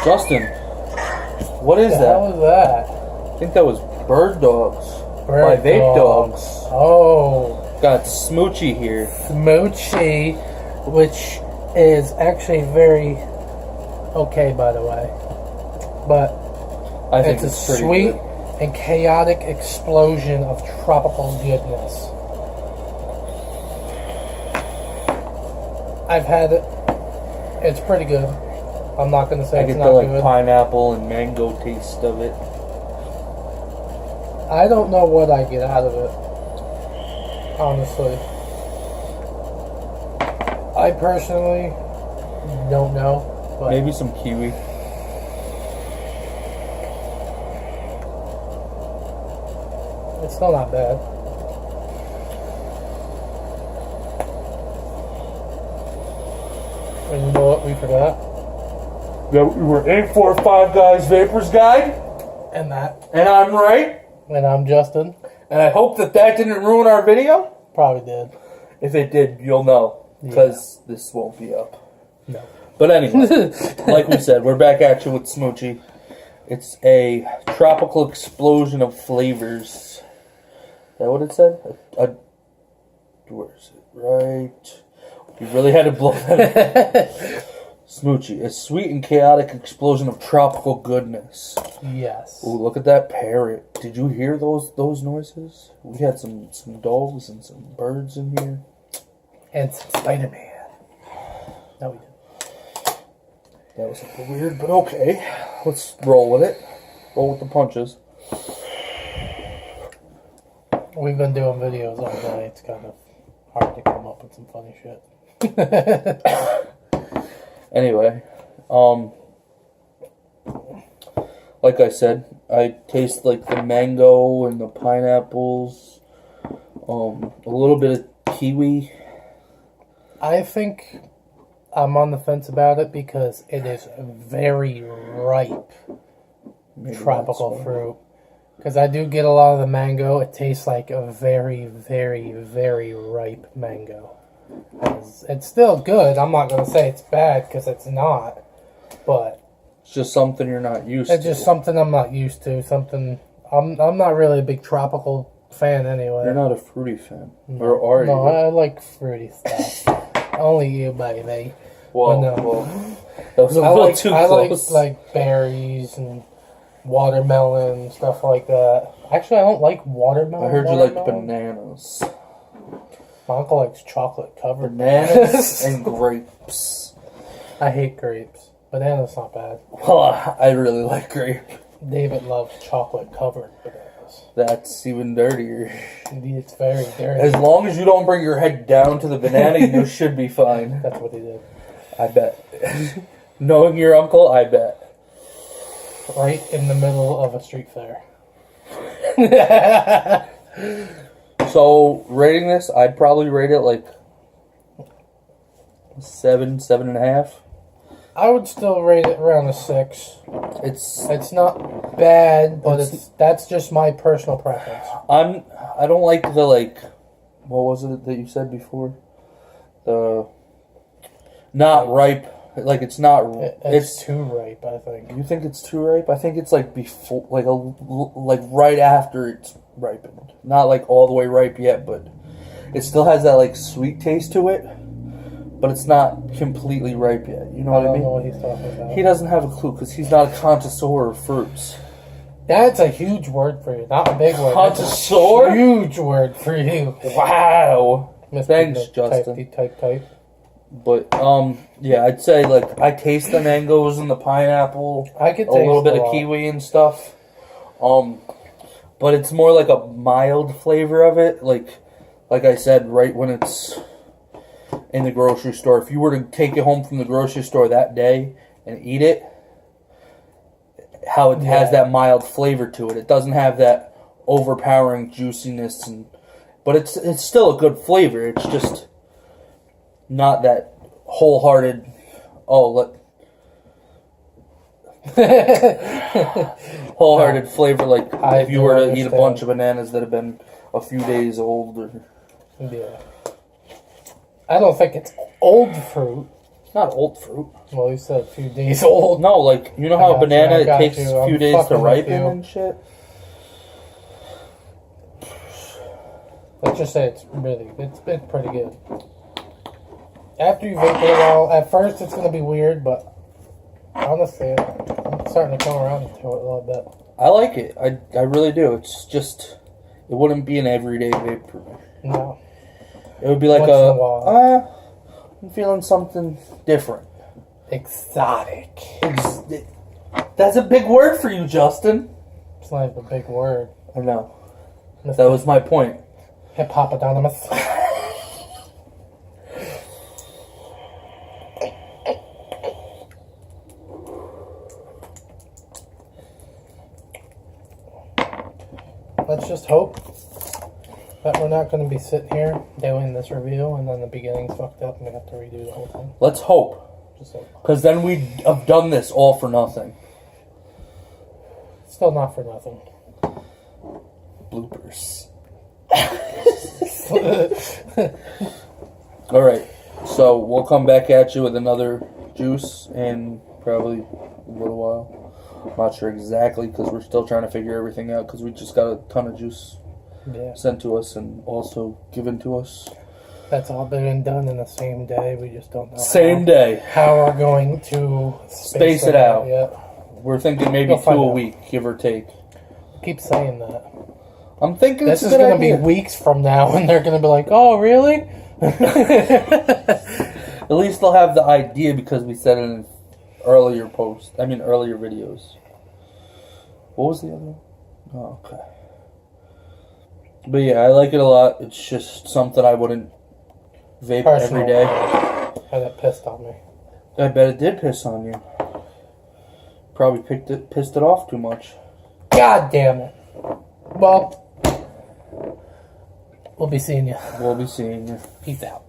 Justin, what is that? What was that? I think that was Bird Dogs by Vape Dogs. Oh. Got Smoochie here. Smoochie, which is actually very okay, by the way. But I think it's a sweet and chaotic explosion of tropical goodness. I've had it. It's pretty good. I'm not going to say it's not good. I get the pineapple and mango taste of it. I don't know what I get out of it, honestly. I personally don't know. But maybe some kiwi. It's still not bad. And you know what we forgot? Yeah, we were 845 Guys Vapors Guide. And that. And I'm right. And I'm Justin. And I hope that didn't ruin our video. Probably did. If it did, you'll know. Because this won't be up. No. But anyway, like we said, we're back at you with Smoochie. It's a tropical explosion of flavors. Is that what it said? Where is it? Right. You really had to blow that up. Smoochie, a sweet and chaotic explosion of tropical goodness. Yes. Ooh, look at that parrot. Did you hear those noises? We had some dogs and some birds in here. And some Spider-Man. No, we didn't. That was a little weird, but okay. Let's roll with it. Roll with the punches. We've been doing videos all day. It's kind of hard to come up with some funny shit. Anyway, like I said, I taste like the mango and the pineapples, a little bit of kiwi. I think I'm on the fence about it because it is very ripe. Maybe tropical fruit. Because I do get a lot of the mango. It tastes like a very, very, very ripe mango. It's still good. I'm not going to say it's bad because it's not. But it's just something you're not used to. It's just something I'm not used to. Something I'm not really a big tropical fan anyway. You're not a fruity fan. Or are you? No, I like fruity stuff. Only you, baby. Well, that was a little too close. I like berries and watermelon, stuff like that. Actually, I don't like watermelon. I heard you like bananas. My uncle likes chocolate covered bananas and grapes. I hate grapes. Bananas not bad. Well, I really like grape. David loves chocolate covered bananas. That's even dirtier. Indeed, it's very dirty. As long as you don't bring your head down to the banana, you should be fine. That's what he did. I bet. Knowing your uncle, I bet. Right in the middle of a street fair. So, rating this, I'd probably rate it like 7.5. I would still rate it around a 6. It's not bad, but that's just my personal preference. I don't like the what was it that you said before? The not ripe. Like it's not. It's too ripe, I think. You think it's too ripe? I think it's like before, like right after it's ripened. Not like all the way ripe yet, but it still has that like sweet taste to it. But it's not completely ripe yet. You know what I mean? I don't know what he's talking about. He doesn't have a clue because he's not a connoisseur of fruits. That's a huge word for you, not a big word. Connoisseur? Huge word for you. Wow. Thanks, Justin. Type. But yeah, I'd say like I taste the mangoes and the pineapple. I could taste a little bit of kiwi and stuff. But it's more like a mild flavor of it. Like I said, right when it's in the grocery store. If you were to take it home from the grocery store that day and eat it, how it has that mild flavor to it. It doesn't have that overpowering juiciness, but it's still a good flavor. It's just not that wholehearted. Wholehearted flavor like if you were to eat a bunch of bananas that have been a few days old. Yeah. I don't think it's old fruit. It's not old fruit. Well, you said a few days old. No, like, you know how a banana, it takes a few days to ripen and shit? Let's just say it's pretty good. After you vape it a while, at first it's going to be weird, but honestly, I'm starting to come around to it a little bit. I like it. I really do. It's just, it wouldn't be an everyday vape for me. No. It would be like I'm feeling something different. Exotic. That's a big word for you, Justin. It's not even a big word. I know. That was my point. Hip Hop Anonymous. Let's just hope that we're not going to be sitting here doing this review and then the beginning's fucked up and we have to redo the whole thing. Let's hope. Just hope. Because then we'd have done this all for nothing. Still not for nothing. Bloopers. Alright, so we'll come back at you with another juice in probably a little while. I'm not sure exactly because we're still trying to figure everything out because we just got a ton of juice sent to us and also given to us. That's all been done in the same day. We just don't know Same day. how we're going to space it out. Yet. We're thinking maybe 2 a week, give or take. Keep saying that. I'm thinking this is going to be weeks from now, and they're going to be like, "Oh, really?" At least they'll have the idea because we said it in earlier videos. What was the other one? Oh, okay. But yeah, I like it a lot. It's just something I wouldn't vape every day. And it pissed on me. I bet it did piss on you. Probably pissed it off too much. God damn it. Well, we'll be seeing you. We'll be seeing you. Peace out.